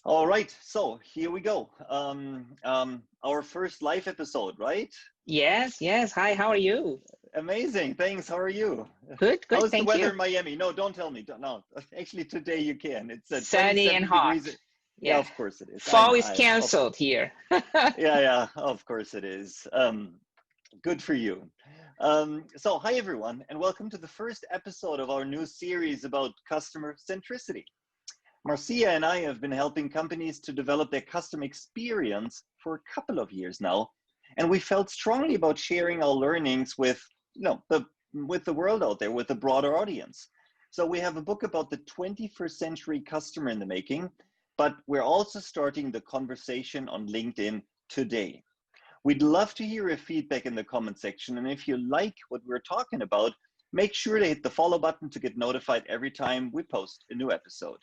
All right, so here we go. Our first live episode, right? Yes, yes. Hi, how are you? Amazing, thanks. How are you? Good, good, How's the thank weather you. in Miami? No, don't tell me. No, actually, today you can. It's Sunny and 27 degrees. hot. Yeah, Yeah. of course it is. I Fall know. is Of course. canceled here. Yeah, yeah, of course it is. Good for you. So, hi everyone, and welcome to the first episode of our new series about customer centricity. Marcia and I have been helping companies to develop their customer experience for a couple of years now, and we felt strongly about sharing our learnings with the world out there, with the broader audience. So we have a book about the 21st century customer in the making, but we're also starting the conversation on LinkedIn today. We'd love to hear your feedback in the comment section, and if you like what we're talking about, make sure to hit the follow button to get notified every time we post a new episode.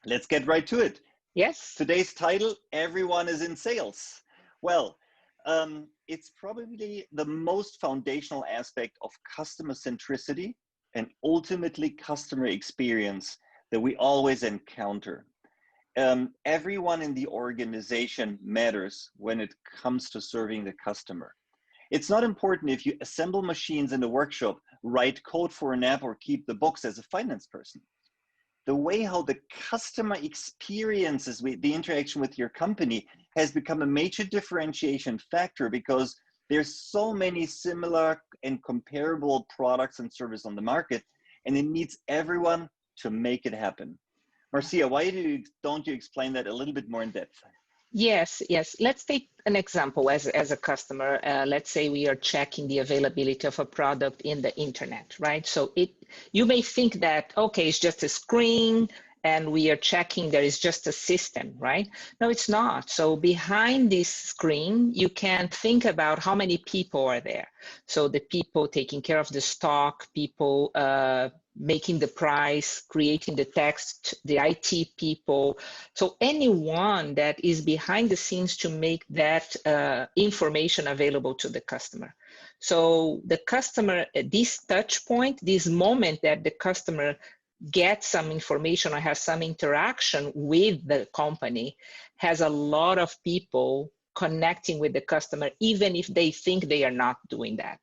Let's get right to it. Yes. Today's title, Everyone is in Sales. Well, it's probably the most foundational aspect of customer centricity and ultimately customer experience that we always encounter. Everyone in the organization matters when it comes to serving the customer. It's not important if you assemble machines in the workshop, write code for an app, or keep the books as a finance person. The way how the customer experiences the interaction with your company has become a major differentiation factor because there's so many similar and comparable products and services on the market, and it needs everyone to make it happen. Marcia, why don't you explain that a little bit more in depth? Yes, yes. Let's take an example as a customer. Let's say we are checking the availability of a product in the internet, right? So you may think that, okay, it's just a screen and we are checking there is just a system, right? No, it's not. So behind this screen, you can think about how many people are there. So the people taking care of the stock, people making the price, creating the text, the IT people. So anyone that is behind the scenes to make that information available to the customer. So the customer, this touch point, this moment that the customer gets some information or has some interaction with the company, has a lot of people connecting with the customer, even if they think they are not doing that.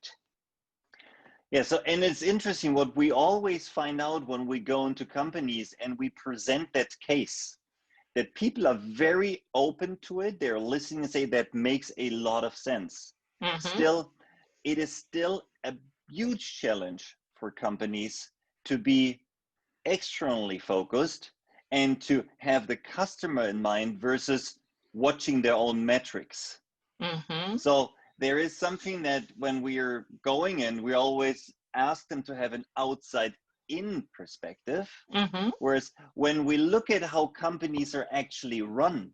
Yeah, so and it's interesting what we always find out when we go into companies and we present that case, that people are very open to it. They're listening and say that makes a lot of sense. Still, it is still a huge challenge for companies to be externally focused and to have the customer in mind versus watching their own metrics. So there is something that when we are going in, we always ask them to have an outside in perspective. Whereas when we look at how companies are actually run,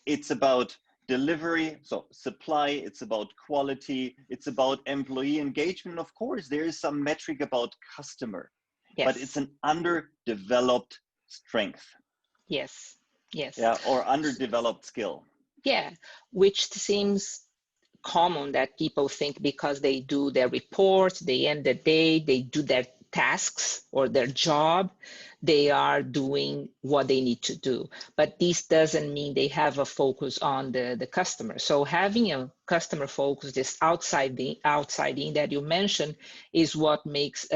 it's about delivery, so supply, it's about quality, it's about employee engagement. Of course, there is some metric about customer, but it's an underdeveloped strength. Yes, yes. Yeah, or underdeveloped skill. Yeah, which seems common that people think because they do their reports, they end the day, they do their tasks or their job, they are doing what they need to do. But this doesn't mean they have a focus on the customer. So having a customer focus, this outside in that you mentioned, is what makes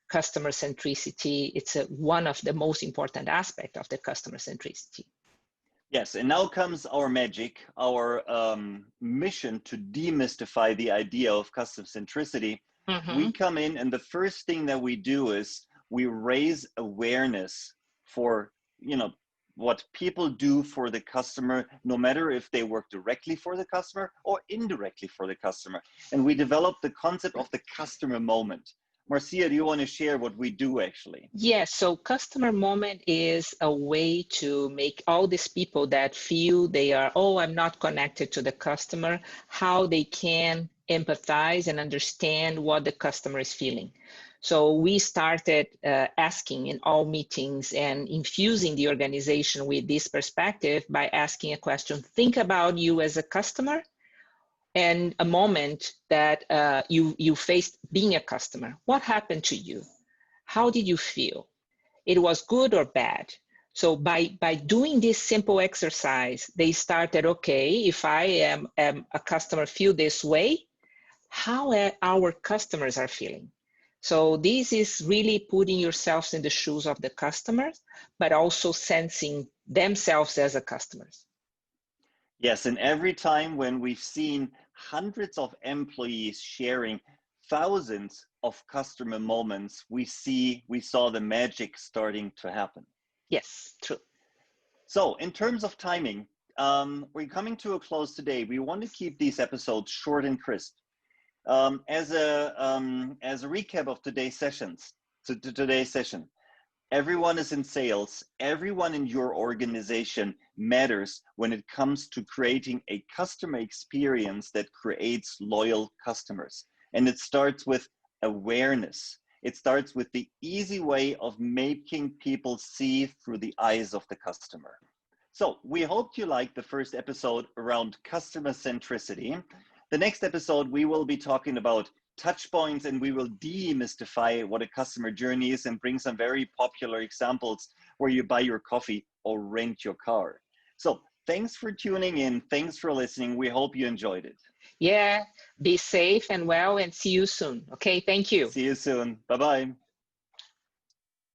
customer centricity, it's one of the most important aspects of the customer centricity. Yes, and now comes our magic, our mission to demystify the idea of customer centricity. We come in and the first thing that we do is we raise awareness for, what people do for the customer, no matter if they work directly for the customer or indirectly for the customer. And we develop the concept of the customer moment. Marcia, do you want to share what we do actually? Yes, so customer moment is a way to make all these people that feel they are, oh, I'm not connected to the customer, how they can empathize and understand what the customer is feeling. So we started asking in all meetings and infusing the organization with this perspective by asking a question, think about you as a customer and a moment that you faced being a customer. What happened to you? How did you feel? It was good or bad? So by doing this simple exercise, they started, okay, if I am a customer feel this way, how our customers are feeling. So this is really putting yourselves in the shoes of the customers, but also sensing themselves as a customers. Yes, and every time when we've seen hundreds of employees sharing thousands of customer moments, we saw the magic starting to happen. Yes, true. So in terms of timing, we're coming to a close today. We want to keep these episodes short and crisp. As a recap of today's today's session, everyone is in sales. Everyone in your organization matters when it comes to creating a customer experience that creates loyal customers. And it starts with awareness. It starts with the easy way of making people see through the eyes of the customer. So we hope you liked the first episode around customer centricity. The next episode, we will be talking about touch points, and we will demystify what a customer journey is and bring some very popular examples where you buy your coffee or rent your car. So thanks for tuning in. Thanks for listening. We hope you enjoyed it. Yeah, be safe and well, and see you soon. Okay, thank you. See you soon. Bye-bye.